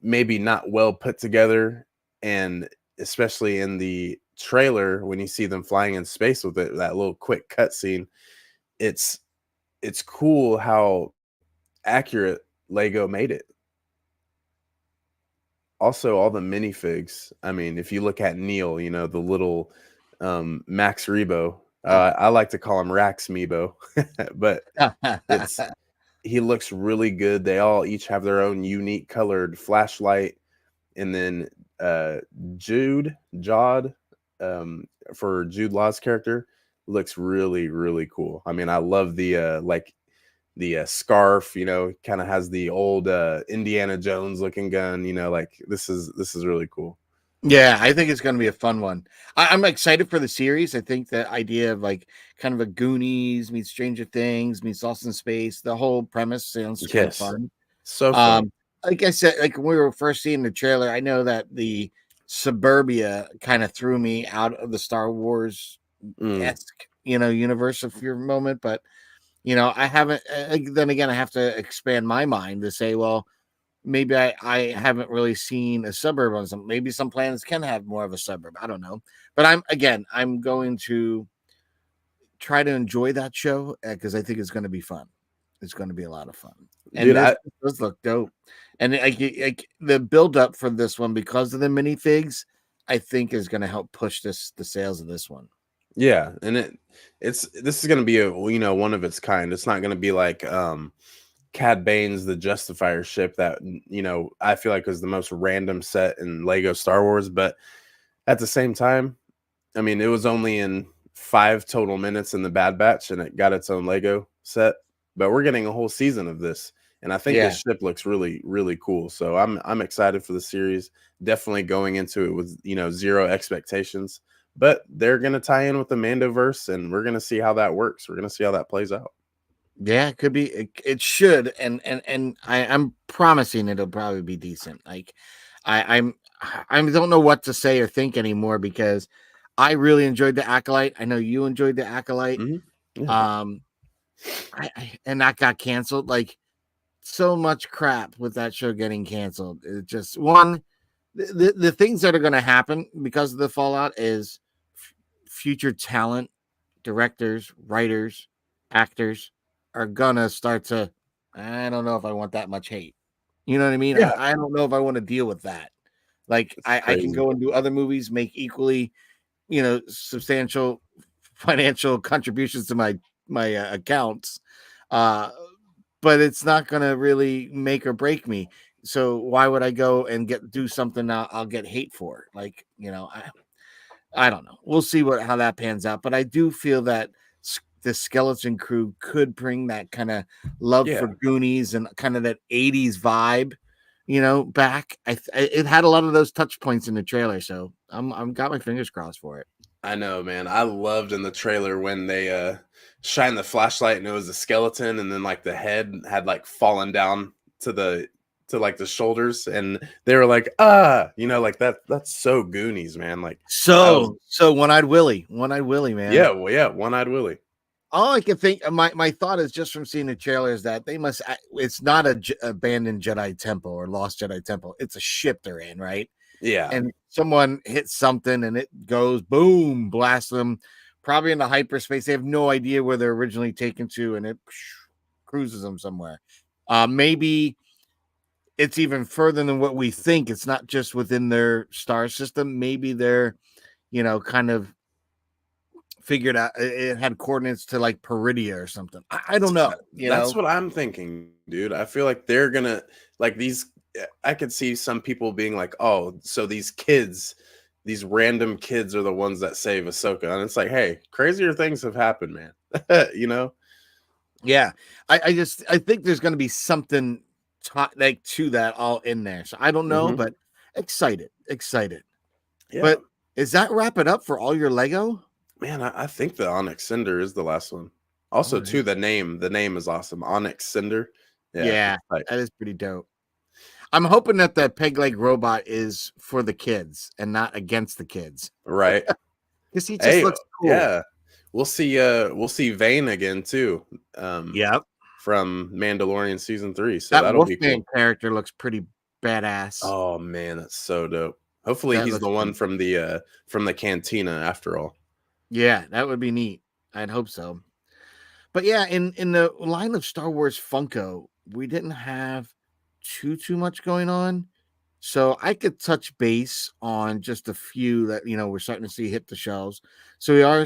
maybe not well put together. And especially in the trailer, when you see them flying in space with it, that little quick cut scene, it's cool how accurate Lego made it. Also, all the minifigs. I mean, if you look at Neil, the little Max Rebo. I like to call him Rax Mebo, but it's he looks really good. They all each have their own unique colored flashlight, and then uh, Jod, um, for Jude Law's character, looks really really cool. I mean, I love the scarf, kind of has the old Indiana Jones looking gun, like this is really cool. Yeah, I think it's going to be a fun one. I'm excited for the series. I think the idea of like kind of a Goonies meets Stranger Things meets Lost in Space, the whole premise sounds kind of Yes, fun. so fun. Um, like I said, like when we were first seeing the trailer, I know that the suburbia kind of threw me out of the Star Wars Mm, esque, universe of your moment, but I haven't. Then again, I have to expand my mind to say, well, maybe I haven't really seen a suburb on some. Maybe some planets can have more of a suburb. I don't know, but I'm going to try to enjoy that show because I think it's going to be fun. It's going to be a lot of fun, and dude, this does look dope. And like the build up for this one because of the minifigs, I think is going to help push the sales of this one. yeah, and this is gonna be a one of its kind. It's not gonna be like Cad Bane's the Justifier ship that I feel like was the most random set in Lego Star Wars, but at the same time, I mean, it was only in 5 total minutes in the Bad Batch, and it got its own Lego set. But we're getting a whole season of this, and I think Yeah, this ship looks really, really cool. So I'm excited for the series. Definitely going into it with zero expectations. But they're gonna tie in with the Mandoverse, and we're gonna see how that works. We're gonna see how that plays out. yeah, it could be. It should, and I'm promising it'll probably be decent. Like I don't know what to say or think anymore because I really enjoyed the Acolyte. I know you enjoyed the Acolyte. Hmm. Yeah, Um, and that got canceled. Like so much crap with that show getting canceled. It just one the things that are going to happen because of the fallout is future talent, directors, writers, actors are gonna start to. I don't know if I want that much hate. You know what I mean? yeah, I don't know if I want to deal with that. Like it's I can crazy. go and do other movies, make equally, substantial financial contributions to my accounts, uh, but it's not gonna really make or break me. So why would I go and do something I'll get hate for? Like I don't know. We'll see how that pans out. But I do feel that the Skeleton Crew could bring that kind of love Yeah, for Goonies and kind of that '80s vibe, back. It had a lot of those touch points in the trailer, so I'm got my fingers crossed for it. I know, man. I loved in the trailer when they shine the flashlight and it was a skeleton, and then like the head had like fallen down to like the shoulders, and they were like, like that's so Goonies, man. Like I was So One Eyed Willie, yeah, man. well, yeah, One-Eyed Willie. all I can think, my thought is just from seeing the trailer is that they must. It's not a abandoned Jedi temple or lost Jedi temple. It's a ship they're in, right? Yeah, And someone hits something and it goes boom, blasts them probably into hyperspace. They have no idea where they're originally taken to, and it cruises them somewhere. Maybe it's even further than what we think. It's not just within their star system. Maybe they're, kind of figured out it had coordinates to like Peridia or something. I don't know, that's what I'm thinking, dude. I feel like they're gonna like these. I could see some people being like, "Oh, so these kids, these random kids, are the ones that save Ahsoka," and it's like, "Hey, crazier things have happened, man." you know? Yeah, I think there's going to be something like to that all in there. So I don't know, hmm but excited. Yeah, But is that wrap it up for all your Lego? man. I think the Onyx Cinder is the last one. All Also, right. too, the name is awesome. Onyx Cinder. Yeah, Yeah, it's tight. that is pretty dope. I'm hoping that the peg leg robot is for the kids and not against the kids Right. because he just Hey, looks cool. yeah. We'll see Vane again too. Yep, From Mandalorian season 3. So that that'll be Wolfman cool. character looks pretty badass. Oh man, that's so dope. Hopefully That he's looks the one pretty. from the cantina after all. Yeah, that would be neat. I'd hope so. But yeah, in the line of Star Wars Funko, we didn't have too much going on. So I could touch base on just a few that we're starting to see hit the shelves. So we are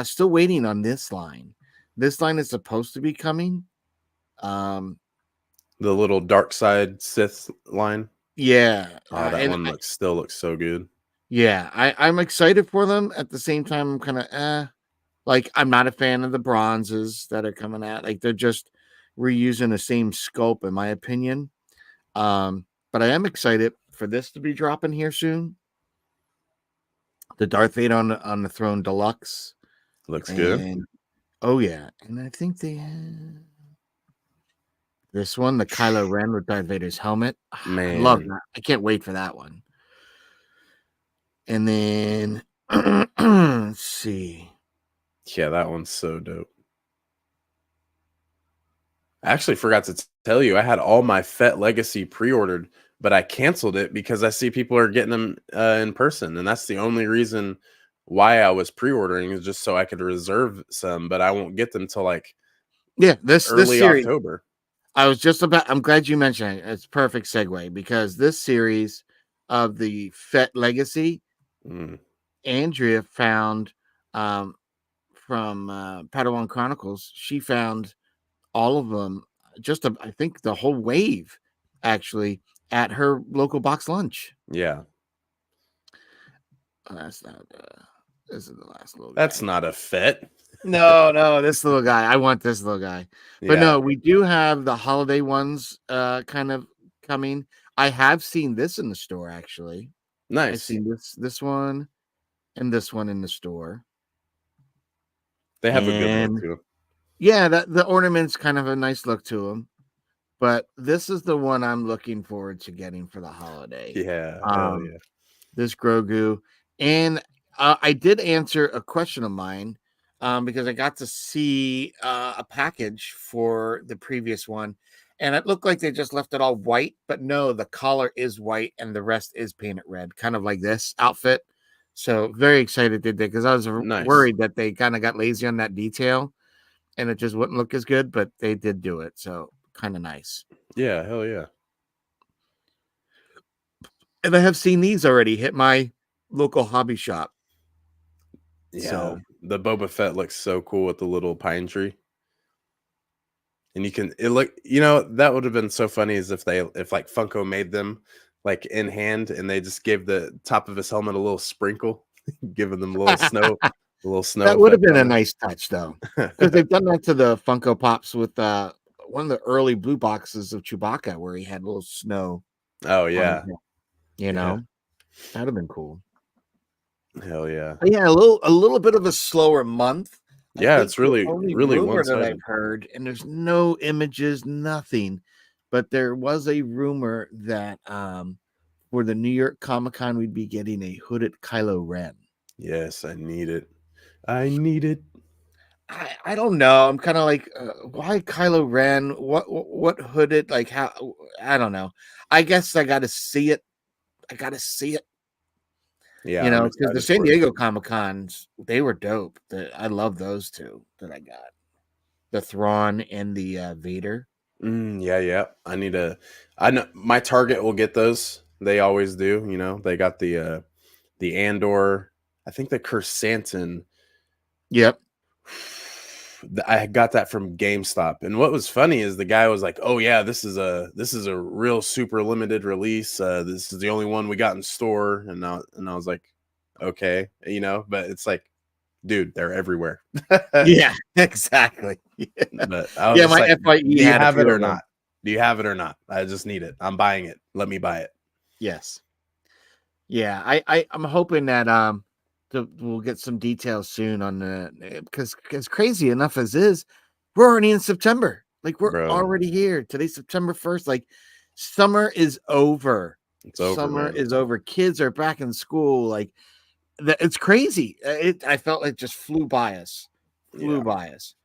still waiting on this line. This line is supposed to be coming. Um, The little dark side Sith line. yeah, Oh, that and one still looks so good. yeah, I'm excited for them. At the same time, I'm kind of like I'm not a fan of the bronzes that are coming out. Like they're just reusing the same scope, in my opinion. But I am excited for this to be dropping here soon. The Darth Vader on the throne deluxe, Looks good. and oh yeah, and I think they this one, the Kylo Ren with Darth Vader's helmet. I love Man. that. I can't wait for that one. And then let's see. Yeah, that one's so dope. I actually forgot to tell you, I had all my Fett Legacy pre-ordered, but I canceled it because I see people are getting them in person, and that's the only reason why I was pre-ordering is just so I could reserve some, but I won't get them till like Yeah, this early series. October. I was just about. I'm glad you mentioned it. It's perfect segue because this series of the Fett Legacy, Mm, Andrea found from Padawan Chronicles. She found all of them. I think the whole wave actually at her local box lunch. yeah, That's not. This is the last little that's guy. not a Fett. No, this little guy. I want this little guy. But Yeah, no, we do have the holiday ones kind of coming. I have seen this in the store actually. I've nice. seen this one and this one in the store. They have a good look And to them. yeah, that the ornaments kind of a nice look to them. But this is the one I'm looking forward to getting for the holiday. Yeah, hell Um yeah. this Grogu. And I did answer a question of mine because I got to see a package for the previous one. And it looked like they just left it all white, but no, the collar is white and the rest is painted red, kind of like this outfit. So very excited they did because I was Nice. worried that they kind of got lazy on that detail and it just wouldn't look as good, but they did do it. So kind of nice. Yeah, hell yeah. And I have seen these already hit my local hobby shop. Yeah, So the Boba Fett looks so cool with the little pine tree. And it look, that would have been so funny as if like Funko made them like in hand and they just gave the top of his helmet a little sprinkle, giving them a little snow that would have effect been a on nice touch, though, because it. they've done that to the Funko Pops with one of the early blue boxes of Chewbacca, where he had a little snow Oh on his yeah. head. Yeah. That'd have been cool. Hell yeah. But yeah, a little bit of a slower month. I Yeah, think it's the really, only really rumor that I've one-sided. heard, and there's no images, nothing, but there was a rumor that for the New York Comic Con we'd be getting a hooded Kylo Ren. Yes, I need it. I need it. I don't know. I'm kind of like, why Kylo Ren? What hooded? Like how? I don't know. I guess I got to see it. I got to see it. Yeah, I'm Because the excited San for it. Diego Comic Cons, they were dope. I love those two that I got. The Thrawn and the Vader. Yeah, yeah. I need to. I know my Target will get those. They always do. You know, they got the Andor. I think the Kersantin. Yep. I got that from GameStop. And what was funny is the guy was like, "Oh yeah, this is a real super limited release. This is the only one we got in store." And I was like, "Okay, you know." But it's like, dude, they're everywhere. Yeah, exactly. But I was Yeah, just my like, FYE "Do you had a have it few or of them. not? Do you have it or not? I just need it. I'm buying it. Let me buy it." Yes. Yeah, I'm hoping that we'll get some details soon on the because crazy enough as is, we're already in September. Like we're Bro, already here. Today's September 1st. Like summer is over. it's over, Summer man. is over. Kids are back in school. Like it's crazy. I felt like just flew by us. Flew Yeah, by us.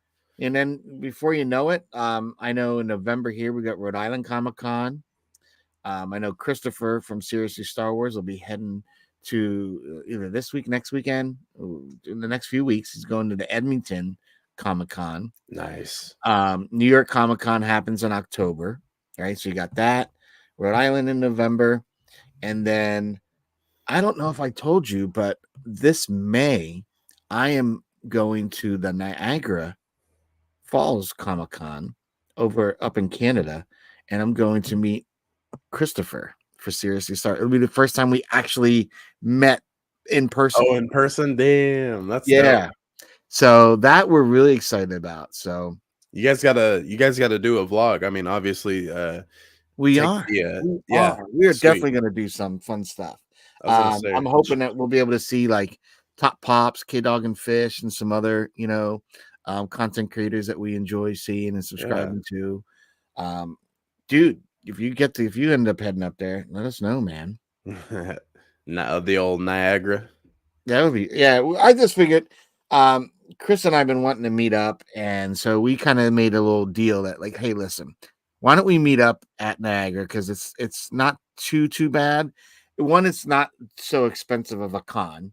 And then before you know it, I know in November here we got Rhode Island Comic Con. I know Christopher from Seriously Star Wars will be heading to either this week, next weekend, in the next few weeks. He's going to the Edmonton Comic Con. nice. New York Comic Con happens in October, right? So you got that. Rhode Island in November. And then I don't know if I told you, but this May, I am going to the Niagara Falls Comic Con over up in Canada, and I'm going to meet Christopher for Seriously Star. It'll be the first time we actually met in person. Oh, in person? Damn, that's dope. Yeah. So that we're really excited about. So You guys gotta do a vlog. I mean, obviously, we take are. the We yeah, are. We are sweet. definitely going to do some fun stuff. I was gonna say, I'm hoping that we'll be able to see like Top Pops, K Dog and Fish, and some other, content creators that we enjoy seeing and yeah. subscribing to. Um, dude, if you end up heading up there, let us know, man. Now the old Niagara. That would be, yeah. I just figured, Chris and I have been wanting to meet up, and so we kind of made a little deal that, like, hey, listen, why don't we meet up at Niagara because it's not too bad. One, it's not so expensive of a con.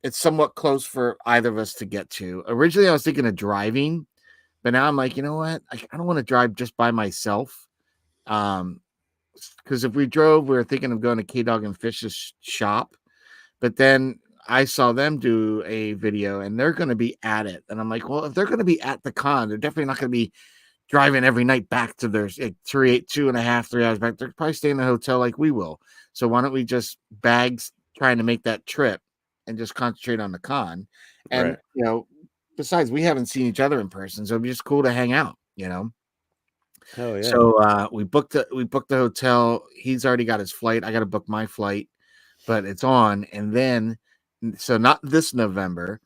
It's somewhat close for either of us to get to. Originally, I was thinking of driving, but now I'm like, you know what? I don't want to drive just by myself. Um, because if we drove, we were thinking of going to K Dog and Fish's shop, but then I saw them do a video and they're going to be at it. And I'm like, well, if they're going to be at the con, they're definitely not going to be driving every night back to their like, 2.5, 3 hours back. They're probably staying in a hotel like we will. So why don't we just bags trying to make that trip and just concentrate on the con? And, Right. besides, we haven't seen each other in person. So it'd be just cool to hang out. Hell yeah. So we booked the hotel. He's already got his flight. I got to book my flight, but it's on. And then, so not this November,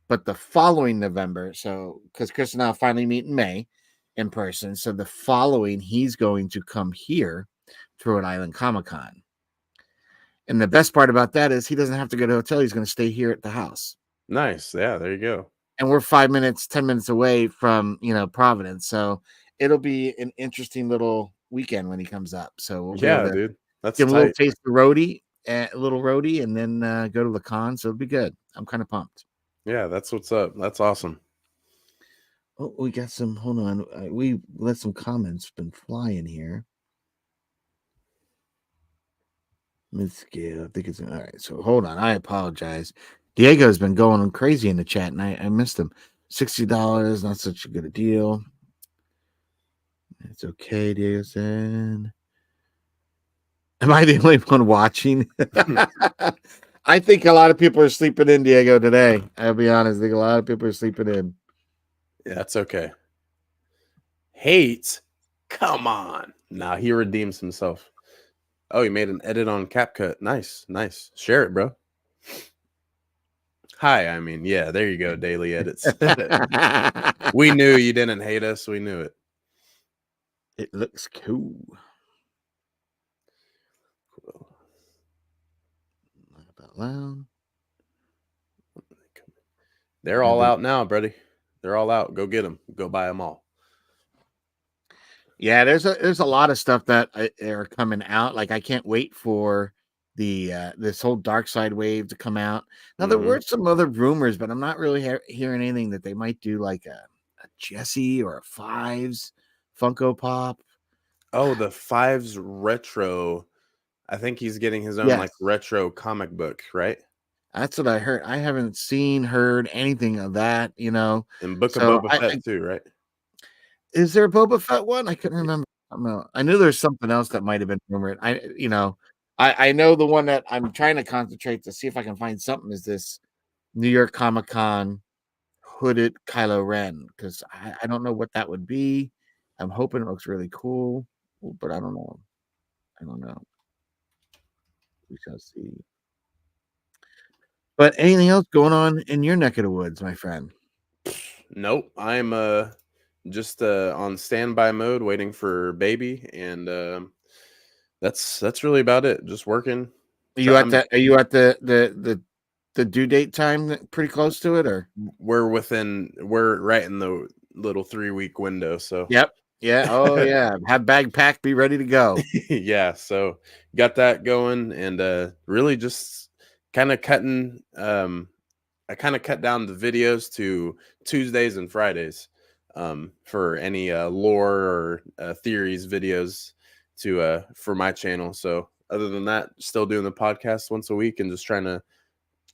but the following November. So because Chris and I will finally meet in May in person. So the following, he's going to come here to Rhode Island Comic Con. And the best part about that is he doesn't have to go to a hotel. He's going to stay here at the house. Nice. Yeah, there you go. And we're 5 minutes, 10 minutes away from, Providence. So it'll be an interesting little weekend when he comes up. So we'll be able Yeah, to dude. That's give him a little tight. taste of roadie, a little roadie, and then go to the con. So it'll be good. I'm kind of pumped. Yeah, that's what's up. That's awesome. Oh, we got some. Hold on. We let some comments been flying here. Let's get. I think it's all right. So hold on. I apologize. Diego's been going crazy in the chat, and I missed him. $60, not such a good a deal. It's okay, Diego said. Am I the only one watching? I think a lot of people are sleeping in, Diego, today. I'll be honest. I think a lot of people are sleeping in. Yeah, that's okay. Hate? Come on. Nah, he redeems himself. Oh, he made an edit on CapCut. Nice, nice. Share it, bro. Hi, I mean, yeah, there you go. Daily edits. We knew you didn't hate us. We knew it. It looks cool. Laugh out loud. They're all out now, buddy. They're all out. Go get them. Go buy them all. Yeah, there's a lot of stuff that are coming out. Like I can't wait for the this whole Dark Side wave to come out. Now there Hmm. were some other rumors, but I'm not really hearing anything that they might do like a Jesse or a Fives Funko Pop. Oh, the Fives retro. I think he's getting his own like Yes, retro comic book, right? that's what I heard. I haven't seen, heard anything of that, you know. And Book of So Boba Fett too, right? is there a Boba Fett one? I couldn't remember. I don't know. I knew there's something else that might have been rumored. I know the one that I'm trying to concentrate to see if I can find something is this New York Comic Con hooded Kylo Ren because I don't know what that would be. I'm hoping it looks really cool, but I don't know. I don't know. We shall see. But anything else going on in your neck of the woods, my friend? Nope. I'm just on standby mode waiting for baby, and that's really about it. Just working. Are you at I'm that? Are you at the due date time? Pretty close to it, or? we're right in the little 3 week window, so Yep. Yeah. Oh, yeah. Have bag packed, be ready to go. yeah, so got that going, and really just kind of cutting I kind of cut down the videos to Tuesdays and Fridays for any lore or theories videos to for my channel. So other than that, still doing the podcast once a week and just trying to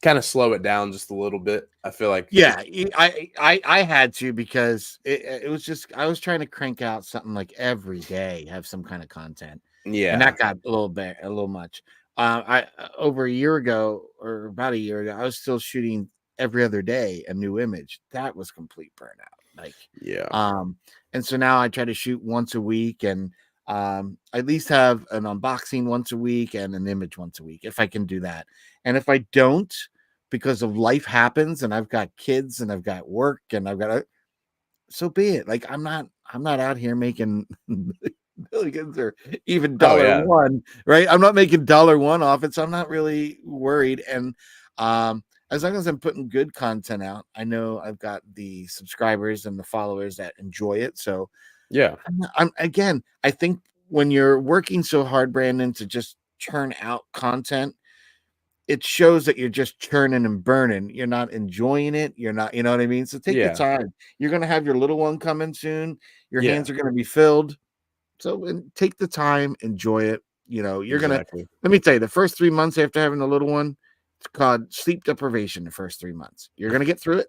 kind of slow it down just a little bit. I feel like Yeah, I had to because it was just I was trying to crank out something like every day, have some kind of content, and yeah, that got a little much. I over a year ago or about a year ago, I was still shooting every other day a new image. That was complete burnout. Like, yeah, um, and so now I try to shoot once a week and at least have an unboxing once a week and an image once a week if I can do that. And if I don't, because of life happens and I've got kids and I've got work and I've got so be it. Like I'm not out here making millions or even oh dollar yeah, one, right? I'm not making dollar one off it, so I'm not really worried. And as long as I'm putting good content out, I know I've got the subscribers and the followers that enjoy it. So yeah, I'm again, I think when you're working so hard, Brandon, to just churn out content, it shows that you're just churning and burning. You're not enjoying it. You're not, you know what I mean? So take the yeah, time. You're going to have your little one coming soon. Your yeah, hands are going to be filled. So and take the time, enjoy it. You know, you're going to, exactly. let me tell you, the first 3 months after having the little one, it's called sleep deprivation. The first 3 months, you're going to get through it.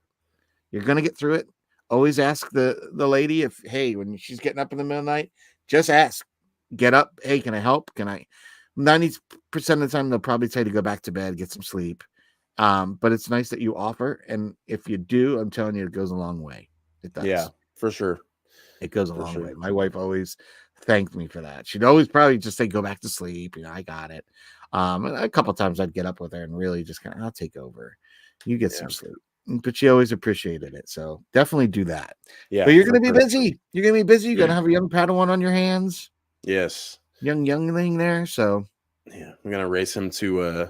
You're going to get through it. Always ask the lady if, hey, when she's getting up in the middle of the night, just ask, get up. Hey, can I help? Can I? 90% of the time, they'll probably tell you to go back to bed, get some sleep. But it's nice that you offer. And if you do, I'm telling you, it goes a long way. It Yeah, does. for sure, It goes a for long sure. way. My wife always thanked me for that. She'd always probably just say, go back to sleep. You know, I got it. And a couple times I'd get up with her and really just kind of, I'll take over. You get Yeah, some sleep. But she always appreciated it. So definitely do that. But yeah, you're for going to be sure. busy. You're going to be busy. You're going to have a young Padawan on your hands, Yes. young youngling there. So Yeah, I'm gonna race him to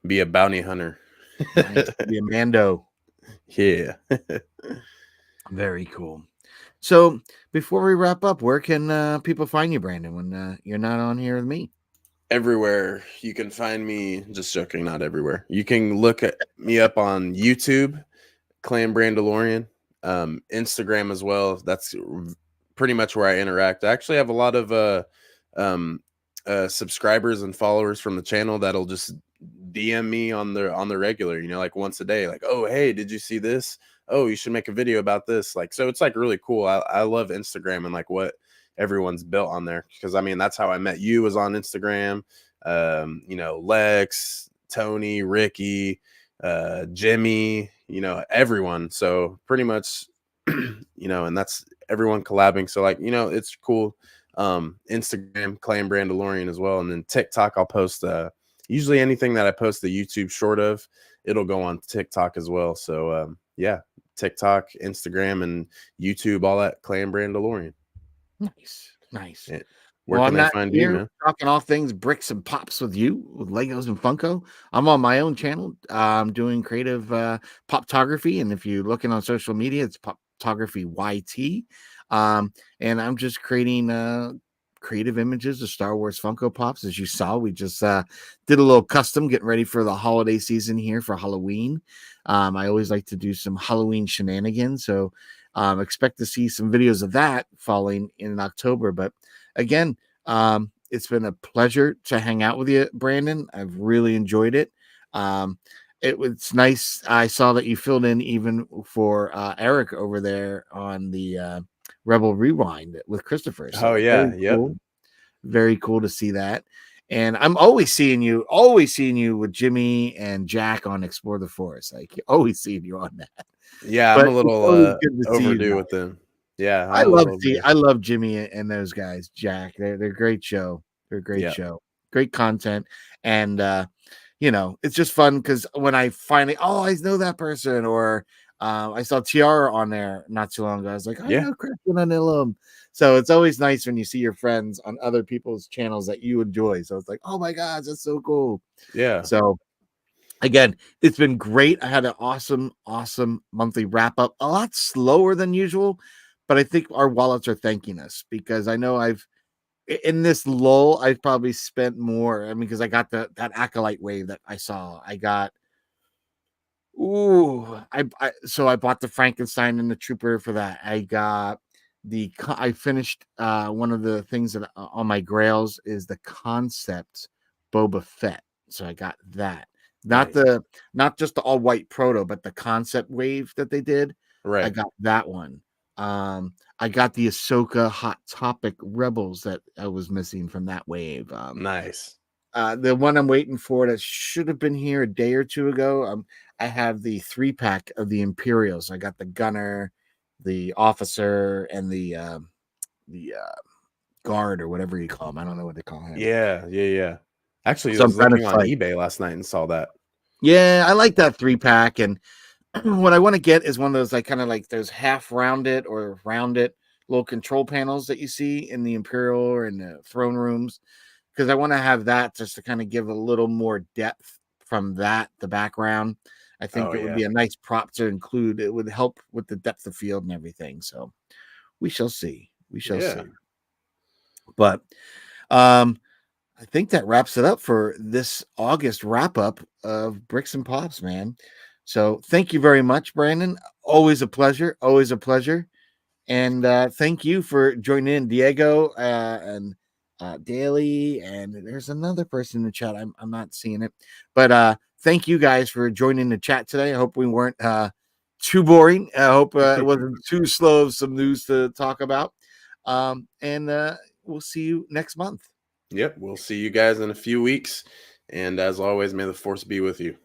be a bounty hunter. nice. Be a Mando. Yeah. Very cool. So before we wrap up, where can people find you, Brandon, when you're not on here with me? Everywhere you can find me, just joking, not everywhere. You can look at me up on YouTube, Clan Brandalorian, Instagram as well. That's pretty much where I interact. I actually have a lot of um, subscribers and followers from the channel that'll just DM me on the regular, like once a day, like, oh hey, did you see this? Oh, you should make a video about this. Like, so it's like really cool. I love Instagram and like what everyone's built on there, because I mean that's how I met you, was on Instagram. Lex, Tony, Ricky, Jimmy, everyone. So pretty much, and that's everyone collabing. So like, it's cool. Instagram, Clan Brandalorian as well. And then TikTok, I'll post usually anything that I post the YouTube short of, it'll go on TikTok as well. So yeah, TikTok, Instagram, and YouTube, all that Clan Brandalorian. Nice, nice. Yeah. Where Well, can I'm they not find you, here man? talking all things bricks and pops with you, with Legos and Funko. I'm on my own channel. I'm doing creative poptography, and if you're looking on social media, it's Photography YT. And I'm just creating creative images of Star Wars Funko Pops. As you saw, we just did a little custom, getting ready for the holiday season here for Halloween. I always like to do some Halloween shenanigans, so expect to see some videos of that falling in October. But again, it's been a pleasure to hang out with you, Brandon. I've really enjoyed it. It was nice. I saw that you filled in even for Eric over there on the Rebel Rewind with Christopher. Oh So yeah, very yep, cool. Very cool to see that. And I'm always seeing you with Jimmy and Jack on Explore the Forest. Like always seeing you on that. yeah. I'm But a it's little always good to see you overdue guys. with them. Yeah, I'm a little overdue. I love Jimmy and those guys, Jack. They're a great show. They're a great Yeah, show. Great content. And it's just fun because when I finally, oh, I know that person, or I saw Tiara on there not too long ago. I was like, I yeah, know Christian, I know him. So it's always nice when you see your friends on other people's channels that you enjoy. So it's like, oh my gosh, that's so cool. yeah. So again, it's been great. I had an awesome monthly wrap up, a lot slower than usual, but I think our wallets are thanking us because I know in this lull, I've probably spent more. I mean, because I got that acolyte wave that I saw. I got so I bought the Frankenstein and the Trooper for that. I got I finished one of the things that on my grails is the concept Boba Fett. So I got that. Not Nice. the not just the all white proto, but the concept wave that they did. I Right. got that one. I got the Ahsoka Hot Topic Rebels that I was missing from that wave. Nice. The one I'm waiting for that should have been here a day or two ago. I have the 3-pack of the Imperials. I got the gunner, the officer, and the guard or whatever you call him. I don't know what they call him. Yeah, yeah, yeah. Actually, I So I'm was kind of looking on like, eBay last night and saw that. yeah, I like that 3-pack. And what I want to get is one of those like kind of like those half rounded or rounded little control panels that you see in the Imperial or in the throne rooms, because I want to have that just to kind of give a little more depth from the background. I think Oh it would yeah, be a nice prop to include. It would help with the depth of field and everything. So we shall see. We shall yeah, see. But um, I think that wraps it up for this August wrap up of Bricks and Pops, man. So thank you very much, Brandon. Always a pleasure. Always a pleasure. And thank you for joining in, Diego and Daly. And there's another person in the chat. I'm not seeing it. But thank you guys for joining the chat today. I hope we weren't too boring. I hope it wasn't too slow of some news to talk about. And we'll see you next month. yep. We'll see you guys in a few weeks, and as always, may the force be with you.